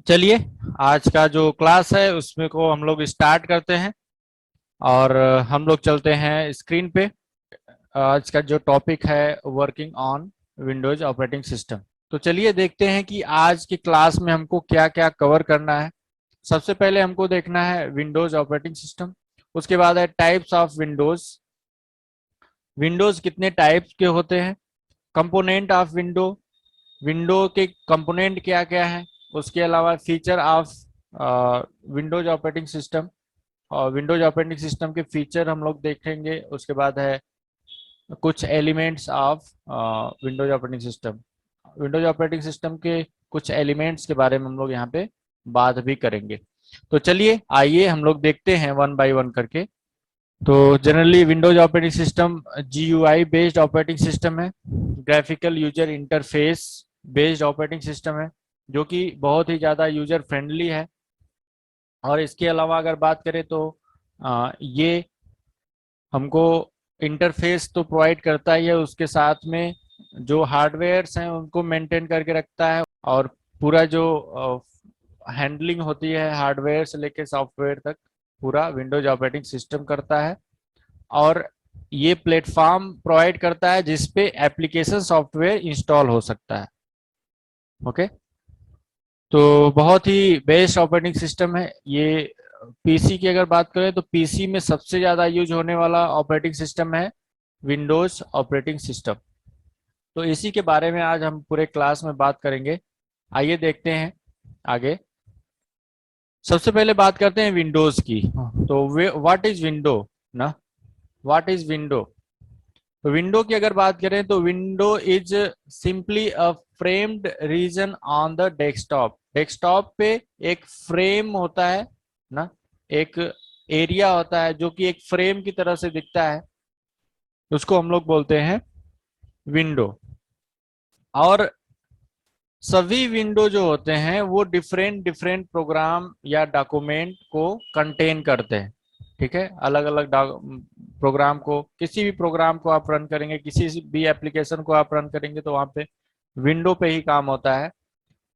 चलिए, आज का जो क्लास है उसमें को हम लोग स्टार्ट करते हैं और हम लोग चलते हैं स्क्रीन पे। आज का जो टॉपिक है working on Windows operating system. तो चलिए देखते हैं कि आज की क्लास में हमको क्या क्या कवर करना है। सबसे पहले हमको देखना है विंडोज ऑपरेटिंग सिस्टम। उसके बाद है टाइप्स ऑफ विंडोज। विंडोज कितने टाइप्स के होते हैं, कंपोनेंट ऑफ विंडो, विंडो के कंपोनेंट क्या क्या है। उसके अलावा feature of Windows operating system, और विंडोज ऑपरेटिंग सिस्टम के फीचर हम लोग देखेंगे। उसके बाद है कुछ elements of Windows operating system. Windows operating system के कुछ एलिमेंट्स के बारे में हम लोग यहाँ पे बात भी करेंगे। तो चलिए आइए हम लोग देखते हैं वन बाय वन करके। तो generally Windows operating system GUI based operating system है, graphical user interface based operating system है, जो कि बहुत ही ज़्यादा यूजर फ्रेंडली है। और इसके अलावा अगर बात करें तो ये हमको इंटरफेस तो प्रोवाइड करता ही है, उसके साथ में जो हार्डवेयर्स हैं उनको मेंटेन करके रखता है, और पूरा जो हैंडलिंग होती है हार्डवेयर से लेकर सॉफ्टवेयर तक पूरा विंडोज ऑपरेटिंग सिस्टम करता है। और ये प्लेटफॉर्म प्रोवाइड करता है जिसपे एप्लीकेशन सॉफ्टवेयर इंस्टॉल हो सकता है। ओके, तो बहुत ही बेस्ट ऑपरेटिंग सिस्टम है ये। पीसी की अगर बात करें तो पीसी में सबसे ज़्यादा यूज होने वाला ऑपरेटिंग सिस्टम है विंडोज ऑपरेटिंग सिस्टम। तो इसी के बारे में आज हम पूरे क्लास में बात करेंगे। आइए देखते हैं आगे। सबसे पहले बात करते हैं विंडोज की। तो व्हाट इज विंडो ना, व्हाट इज विंडो। तो विंडो की अगर बात करें तो window is simply a framed region on the desktop. Desktop पे एक फ्रेम होता है ना, एक एरिया होता है जो कि एक फ्रेम की तरह से दिखता है, उसको हम लोग बोलते हैं विंडो। और सभी विंडो जो होते हैं वो डिफरेंट डिफरेंट प्रोग्राम या डॉक्यूमेंट को कंटेन करते हैं। ठीक है, अलग अलग प्रोग्राम को, किसी भी प्रोग्राम को आप रन करेंगे, किसी भी एप्लीकेशन को आप रन करेंगे तो वहाँ पे विंडो पे ही काम होता है।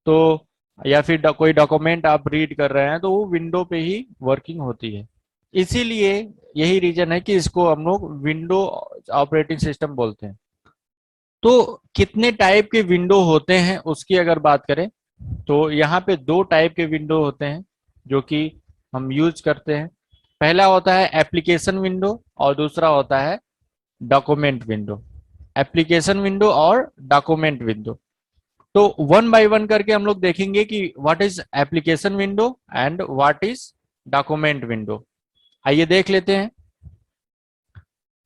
तो या फिर कोई डॉक्यूमेंट आप रीड कर रहे हैं तो वो विंडो पे ही वर्किंग होती है। इसीलिए यही रीजन है कि इसको हम लोग विंडो ऑपरेटिंग सिस्टम बोलते हैं। तो कितने टाइप के विंडो होते हैं उसकी अगर बात करें तो यहाँ पे दो टाइप के विंडो होते हैं जो कि हम यूज करते हैं। पहला होता है एप्लीकेशन विंडो और दूसरा होता है डॉक्यूमेंट विंडो। एप्लीकेशन विंडो और डॉक्यूमेंट विंडो, तो वन बाय वन करके हम लोग देखेंगे कि what is application window and what is document window. आइए देख लेते हैं।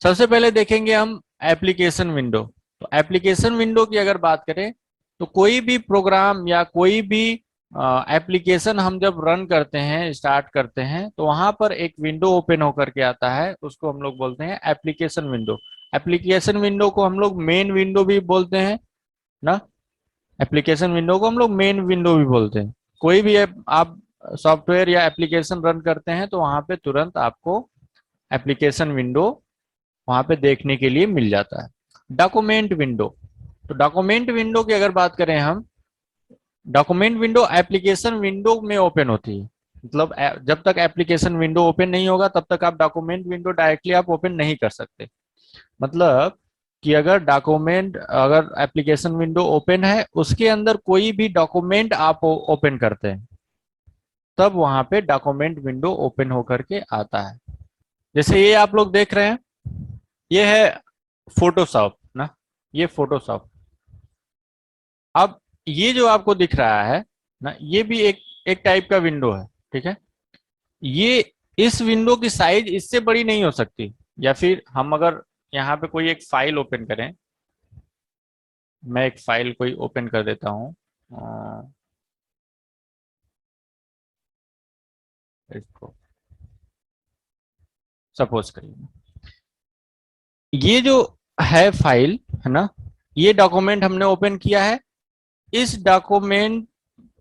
सबसे पहले देखेंगे हम एप्लीकेशन विंडो। तो एप्लीकेशन विंडो की अगर बात करें तो कोई भी प्रोग्राम या कोई भी एप्लीकेशन हम जब रन करते हैं, स्टार्ट करते हैं, तो वहां पर एक विंडो ओपन होकर के आता है, उसको हम लोग बोलते हैं एप्लीकेशन विंडो। एप्लीकेशन विंडो को हम लोग मेन विंडो भी बोलते हैं ना, एप्लीकेशन विंडो को हम लोग मेन विंडो भी बोलते हैं। कोई भी आप सॉफ्टवेयर या एप्लीकेशन रन करते हैं तो वहां पे तुरंत आपको एप्लीकेशन विंडो वहां पे देखने के लिए मिल जाता है। डॉक्यूमेंट विंडो, तो डॉक्यूमेंट विंडो की अगर बात करें हम, डॉक्यूमेंट विंडो एप्लीकेशन विंडो में ओपन होती है। मतलब जब तक एप्लीकेशन विंडो ओपन नहीं होगा तब तक आप डॉक्यूमेंट विंडो डायरेक्टली आप ओपन नहीं कर सकते। मतलब कि अगर डॉक्यूमेंट, अगर एप्लीकेशन विंडो ओपन है, उसके अंदर कोई भी डॉक्यूमेंट आप ओपन करते हैं तब वहां पे डॉक्यूमेंट विंडो ओपन होकर के आता है। जैसे ये आप लोग देख रहे हैं, ये है फोटोशॉप ना, ये फोटोशॉप। अब ये जो आपको दिख रहा है ना, ये भी एक एक टाइप का विंडो है। ठीक है, ये इस विंडो की साइज इससे बड़ी नहीं हो सकती। या फिर हम अगर यहाँ पे कोई एक फाइल ओपन करें, मैं एक फाइल कोई ओपन कर देता हूँ, इसको सपोज करिए, ये जो है फाइल है ना, ये डॉक्यूमेंट हमने ओपन किया है। इस डॉक्यूमेंट,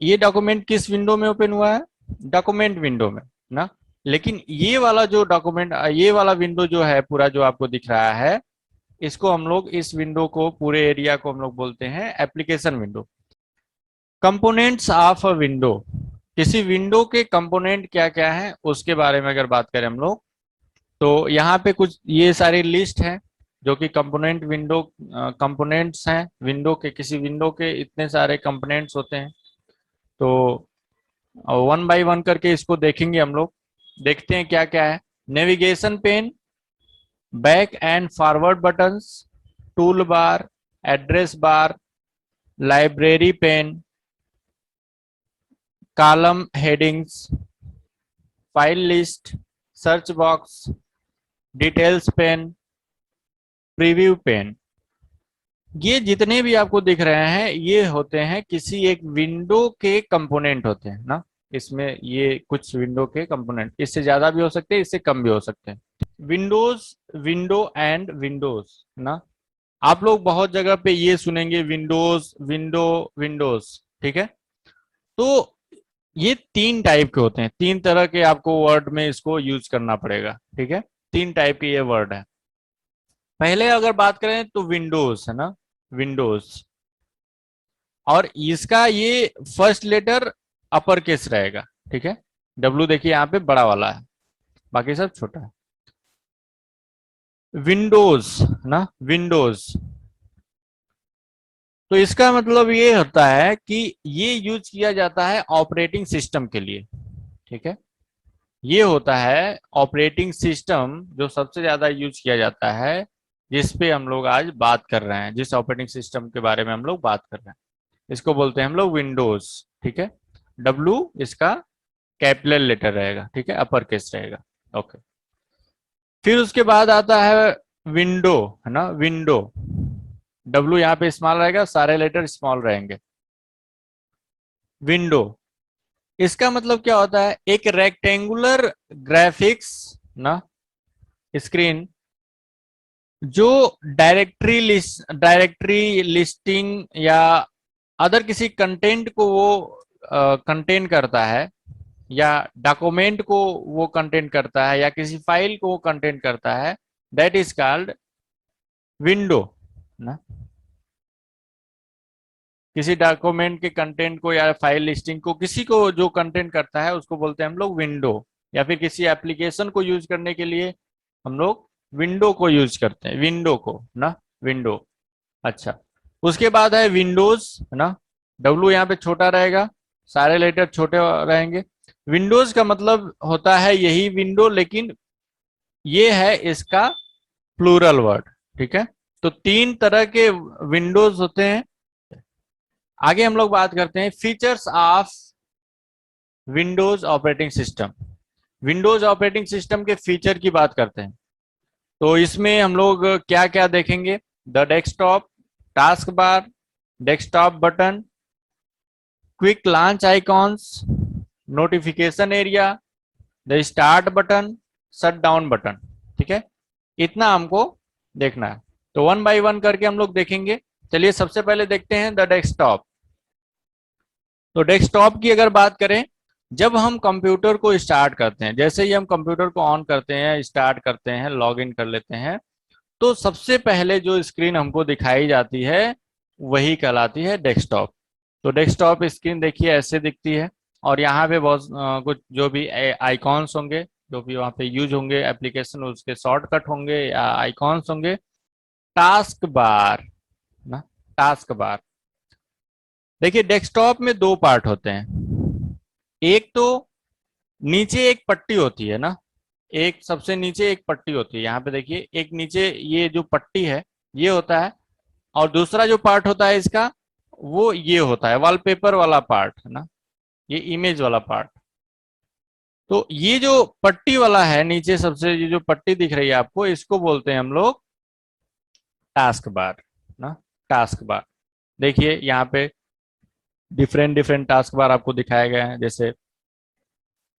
ये डॉक्यूमेंट किस विंडो में ओपन हुआ है, डॉक्यूमेंट विंडो में ना। लेकिन ये वाला जो डॉक्यूमेंट, ये वाला विंडो जो है पूरा जो आपको दिख रहा है, इसको हम लोग, इस विंडो को, पूरे एरिया को हम लोग बोलते हैं application window. Components of a window, किसी विंडो के कंपोनेंट क्या क्या है उसके बारे में अगर बात करें हम लोग, तो यहाँ पे कुछ ये सारी लिस्ट है जो कि कंपोनेंट्स हैं विंडो के। किसी विंडो के इतने सारे कंपोनेंट्स होते हैं, तो वन बाय वन करके इसको देखेंगे हम लोग। देखते हैं क्या क्या है। Navigation pane, back and forward buttons, tool bar, address bar, library pane, column headings, file list, search box, details pane, preview pane. ये जितने भी आपको दिख रहे हैं ये होते हैं किसी एक विंडो के कंपोनेंट होते हैं ना। इसमें ये कुछ विंडो के कंपोनेंट, इससे ज्यादा भी हो सकते हैं, इससे कम भी हो सकते हैं। विंडोज, विंडो एंड विंडोज ना, आप लोग बहुत जगह पे ये सुनेंगे विंडोज, विंडो, विंडोज, ठीक है। तो ये तीन टाइप के होते हैं, तीन तरह के आपको वर्ड में इसको यूज करना पड़ेगा, ठीक है। तीन टाइप के ये वर्ड है। पहले अगर बात करें तो विंडोज है ना, विंडोज, और इसका ये फर्स्ट लेटर अपर केस रहेगा, ठीक है। डब्लू देखिए यहाँ पे बड़ा वाला है, बाकी सब छोटा है। विंडोज ना, विंडोज, तो इसका मतलब ये होता है कि ये यूज किया जाता है ऑपरेटिंग सिस्टम के लिए, ठीक है। ये होता है ऑपरेटिंग सिस्टम जो सबसे ज्यादा यूज किया जाता है, जिस पे हम लोग आज बात कर रहे हैं, जिस ऑपरेटिंग सिस्टम के बारे में हम लोग बात कर रहे हैं, इसको बोलते हैं हम लोग विंडोज, ठीक है। डब्लू इसका कैपिटल लेटर रहेगा, ठीक है, अपर केस रहेगा, ओके। फिर उसके बाद आता है विंडो, है ना, विंडो। डब्लू यहाँ पे स्मॉल रहेगा, सारे लेटर स्मॉल रहेंगे। विंडो, इसका मतलब क्या होता है, एक रेक्टेंगुलर ग्राफिक्स ना स्क्रीन जो डायरेक्टरी लिस्टिंग या अदर किसी कंटेंट को वो कंटेन करता है, या डॉक्यूमेंट को वो कंटेंट करता है, या किसी फाइल को वो कंटेंट करता है, दैट इज कॉल्ड विंडो ना। किसी डॉक्यूमेंट के कंटेंट को या फाइल लिस्टिंग को, किसी को जो कंटेंट करता है उसको बोलते हैं हम लोग विंडो। या फिर किसी एप्लीकेशन को यूज करने के लिए हम लोग विंडो को यूज करते हैं, विंडो को ना, विंडो। अच्छा, उसके बाद है विंडोज, है ना। डब्लू यहाँ पे छोटा रहेगा, सारे लेटर छोटे रहेंगे। विंडोज का मतलब होता है यही विंडो, लेकिन ये है इसका प्लूरल वर्ड, ठीक है। तो तीन तरह के विंडोज होते हैं। आगे हम लोग बात करते हैं features of Windows operating system. Windows operating system के फीचर की बात करते हैं, तो इसमें हम लोग क्या क्या देखेंगे। The desktop, task bar, desktop button, quick launch icons, notification area, the start button, shut down button, ठीक है। इतना हमको देखना है, तो वन बाय वन करके हम लोग देखेंगे। चलिए सबसे पहले देखते हैं द डेस्कटॉप। तो डेस्कटॉप की अगर बात करें, जब हम कंप्यूटर को स्टार्ट करते हैं, जैसे ही हम कंप्यूटर को ऑन करते हैं, स्टार्ट करते हैं, लॉग इन कर लेते हैं, तो सबसे पहले जो स्क्रीन हमको दिखाई जाती है वही कहलाती है डेस्कटॉप। तो डेस्कटॉप स्क्रीन देखिए ऐसे दिखती है, और यहाँ पे बहुत कुछ जो भी आइकॉन्स होंगे, जो भी वहाँ पे यूज होंगे एप्लीकेशन, उसके शॉर्टकट होंगे या आइकॉन्स होंगे। टास्क बार ना, टास्क बार, देखिए डेस्कटॉप में दो पार्ट होते हैं। एक तो नीचे एक पट्टी होती है ना, एक सबसे नीचे एक पट्टी होती है, यहाँ पे देखिए एक नीचे ये जो पट्टी है ये होता है, और दूसरा जो पार्ट होता है इसका वो ये होता है वॉलपेपर वाला पार्ट, है ना, ये इमेज वाला पार्ट। तो ये जो पट्टी वाला है नीचे सबसे, ये जो पट्टी दिख रही है आपको, इसको बोलते हैं हम लोग टास्क बार ना, टास्क बार। देखिए यहाँ पे डिफरेंट डिफरेंट टास्क बार आपको दिखाया गया है, जैसे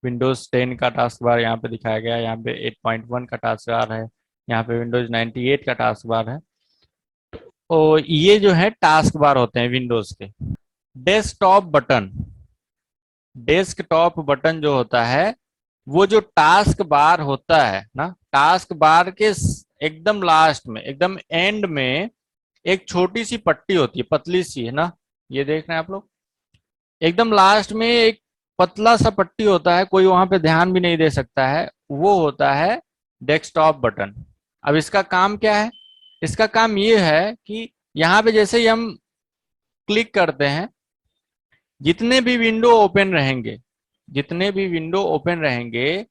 विंडोज 10 का टास्क बार यहाँ पे दिखाया गया है, यहाँ पे 8.1 का टास्क बार है, यहाँ पे विंडोज 98 का टास्क बार है। तो ये जो है टास्क बार होते हैं विंडोज के। डेस्कटॉप बटन, डेस्कटॉप बटन जो होता है वो जो टास्क बार होता है ना, टास्क बार के एकदम लास्ट में, एकदम एंड में एक छोटी सी पट्टी होती है, पतली सी, है ना, ये देख रहे हैं आप लोग। एकदम लास्ट में एक पतला सा पट्टी होता है, कोई वहां पे ध्यान भी नहीं दे सकता है, वो होता है डेस्कटॉप बटन। अब इसका काम क्या है? इसका काम ये है कि यहाँ पे जैसे ही हम क्लिक करते हैं, जितने भी विंडो ओपन रहेंगे, जितने भी विंडो ओपन रहेंगे,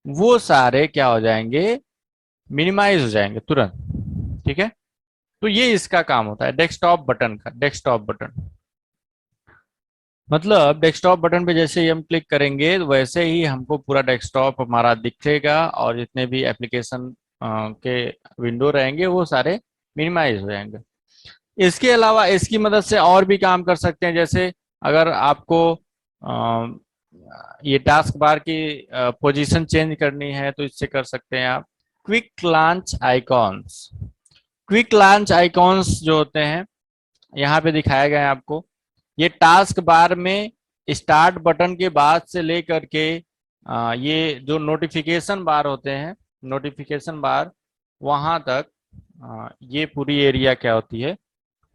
वो सारे क्या हो जाएंगे? मिनिमाइज हो जाएंगे तुरंत। ठीक है, तो ये इसका काम होता है डेस्कटॉप बटन का। डेस्कटॉप बटन मतलब डेस्कटॉप बटन पे जैसे ही हम क्लिक करेंगे वैसे ही हमको पूरा डेस्कटॉप हमारा दिखेगा, और जितने भी एप्लीकेशन के विंडो रहेंगे वो सारे मिनिमाइज हो जाएंगे। इसके अलावा इसकी मदद से और भी काम कर सकते हैं, जैसे अगर आपको ये टास्क बार की पोजीशन चेंज करनी है तो इससे कर सकते हैं आप। Quick launch icons, quick launch icons जो होते हैं यहाँ पे दिखाया गया है आपको। ये टास्क बार में स्टार्ट बटन के बाद से लेकर के ये जो नोटिफिकेशन बार होते हैं, नोटिफिकेशन बार वहां तक ये पूरी एरिया क्या होती है?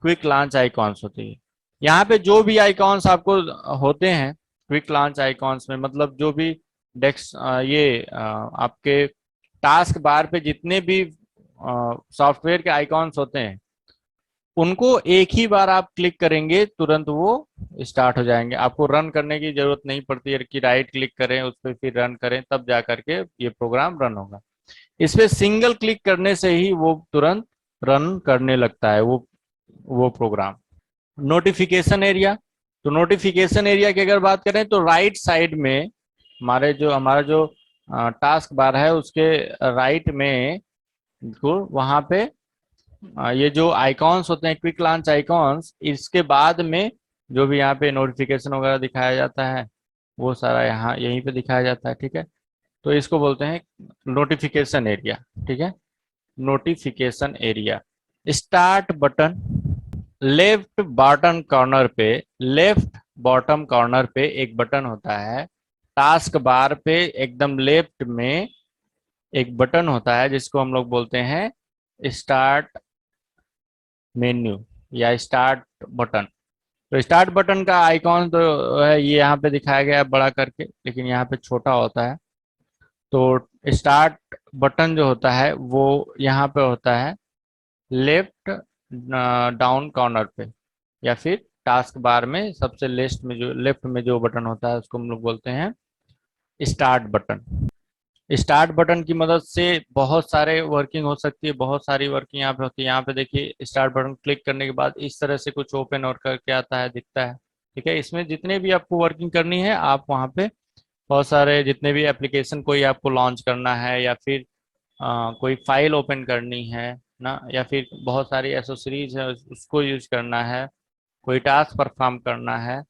क्विक लॉन्च आइकॉन्स होती है। यहाँ पे जो भी आइकॉन्स आपको होते हैं क्विक लॉन्च आइकॉन्स में, मतलब जो भी डेस्क ये आपके टास्क बार पे जितने भी सॉफ्टवेयर के आइकॉन्स होते हैं, उनको एक ही बार आप क्लिक करेंगे तुरंत वो स्टार्ट हो जाएंगे। आपको रन करने की जरूरत नहीं पड़ती है कि राइट क्लिक करें उस पर फिर रन करें तब जा करके ये प्रोग्राम रन होगा। इस पे सिंगल क्लिक करने से ही वो तुरंत रन करने लगता है वो प्रोग्राम। नोटिफिकेशन एरिया, तो नोटिफिकेशन एरिया की अगर बात करें तो राइट साइड में हमारा जो टास्क बार है उसके राइट में को वहां पे ये जो आइकॉन्स होते हैं क्विक लॉन्च आइकॉन्स, इसके बाद में जो भी यहाँ पे नोटिफिकेशन वगैरह दिखाया जाता है वो सारा यहाँ यहीं पे दिखाया जाता है। ठीक है, तो इसको बोलते हैं नोटिफिकेशन एरिया। ठीक है, notification area. Start button, left bottom corner पे, लेफ्ट बॉटम कॉर्नर पे एक बटन होता है। टास्क बार पे एकदम लेफ्ट में एक बटन होता है जिसको हम लोग बोलते हैं स्टार्ट मेन्यू या स्टार्ट बटन। तो स्टार्ट बटन का आइकॉन तो है ये यहाँ पे दिखाया गया है बड़ा करके, लेकिन यहाँ पे छोटा होता है। तो स्टार्ट बटन जो होता है वो यहाँ पे होता है लेफ्ट डाउन कॉर्नर पे, या फिर टास्क बार में सबसे लेफ्ट में जो बटन होता है उसको हम लोग बोलते हैं स्टार्ट बटन। स्टार्ट बटन की मदद से बहुत सारे वर्किंग हो सकती है, बहुत सारी वर्किंग यहाँ पे होती है। यहाँ पे देखिए स्टार्ट बटन क्लिक करने के बाद इस तरह से कुछ ओपन और करके आता है, दिखता है। ठीक है, इसमें जितने भी आपको वर्किंग करनी है आप वहाँ पे बहुत सारे जितने भी एप्लीकेशन कोई आपको लॉन्च करना है, या फिर कोई फाइल ओपन करनी है ना, या फिर बहुत सारी एसेसरीज है उसको यूज करना है, कोई टास्क परफॉर्म करना है,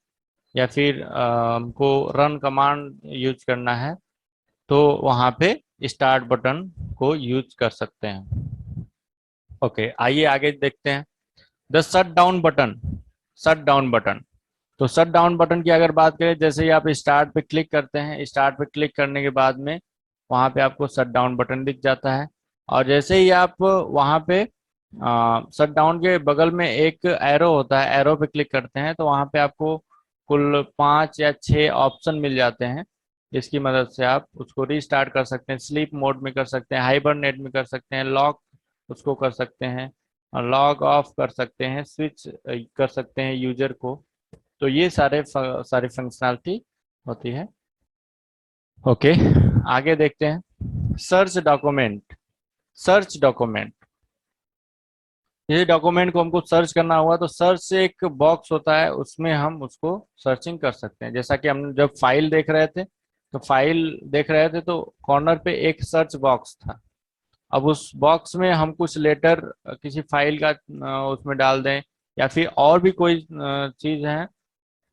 या फिर हमको रन कमांड यूज करना है, तो वहाँ पे स्टार्ट बटन को यूज कर सकते हैं। ओके, आइए आगे देखते हैं। The shut down button, shut down button. तो शट डाउन बटन की अगर बात करें, जैसे ही आप स्टार्ट पे क्लिक करते हैं, स्टार्ट पे क्लिक करने के बाद में वहाँ पे आपको शट डाउन बटन दिख जाता है। और जैसे ही आप वहाँ पे शट डाउन के बगल में एक एरो होता है, एरो पे क्लिक करते हैं तो वहाँ पे आपको कुल 5 या 6 ऑप्शन मिल जाते हैं, जिसकी मदद से आप उसको रीस्टार्ट कर सकते हैं, स्लीप मोड में कर सकते हैं, हाइबरनेट में कर सकते हैं, लॉक उसको कर सकते हैं, लॉग ऑफ कर सकते हैं, स्विच कर सकते हैं यूजर को। तो ये सारी फंक्शनैलिटी होती है। ओके, आगे देखते हैं। Search document, search document. ये डॉक्यूमेंट को हमको सर्च करना हुआ तो सर्च से एक बॉक्स होता है, उसमें हम उसको सर्चिंग कर सकते हैं। जैसा कि हम जब फाइल देख रहे थे तो तो कॉर्नर पे एक सर्च बॉक्स था। अब उस बॉक्स में हम कुछ लेटर किसी फाइल का उसमें डाल दें, या फिर और भी कोई चीज है,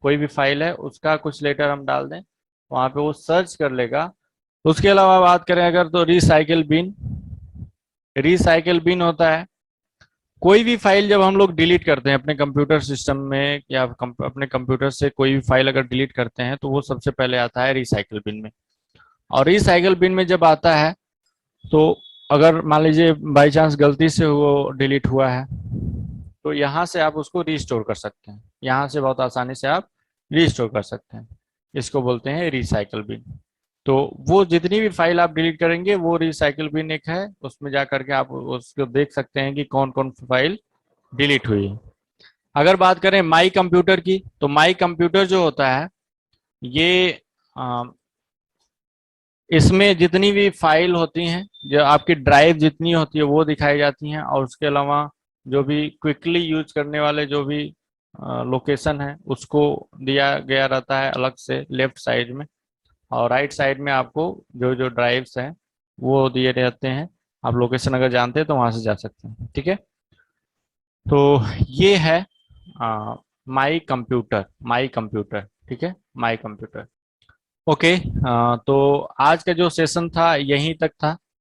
कोई भी फाइल है उसका कुछ लेटर हम डाल दें, वहां पे वो सर्च कर लेगा। उसके अलावा बात करें अगर तो रिसाइकिल बिन, रिसाइकिल बिन होता है कोई भी फाइल जब हम लोग डिलीट करते हैं अपने कंप्यूटर सिस्टम में, या अपने कंप्यूटर से कोई भी फाइल अगर डिलीट करते हैं तो वो सबसे पहले आता है रिसाइकिल बिन में। और रिसाइकिल बिन में जब आता है तो अगर मान लीजिए बाई चांस गलती से वो डिलीट हुआ है तो यहाँ से आप उसको रीस्टोर कर सकते हैं, यहाँ से बहुत आसानी से आप रीस्टोर कर सकते हैं। इसको बोलते हैं रिसाइकल बिन। तो वो जितनी भी फाइल आप डिलीट करेंगे वो रिसाइकल बिन एक है, उसमें जा करके आप उसको देख सकते हैं कि कौन कौन फाइल डिलीट हुई है। अगर बात करें माई कंप्यूटर की, तो माई कंप्यूटर जो होता है ये इसमें जितनी भी फाइल होती हैं, जो आपकी ड्राइव जितनी होती है वो दिखाई जाती हैं, और उसके अलावा जो भी क्विकली यूज करने वाले जो भी लोकेशन है उसको दिया गया रहता है अलग से लेफ्ट साइड में। और राइट साइड में आपको जो जो ड्राइव्स हैं वो दिए रहते हैं। आप लोकेशन अगर जानते हैं तो वहां से जा सकते हैं। ठीक है, तो ये है माई कंप्यूटर, माई कंप्यूटर। ठीक है, माई कंप्यूटर। ओके, तो आज का जो सेशन था यहीं तक था।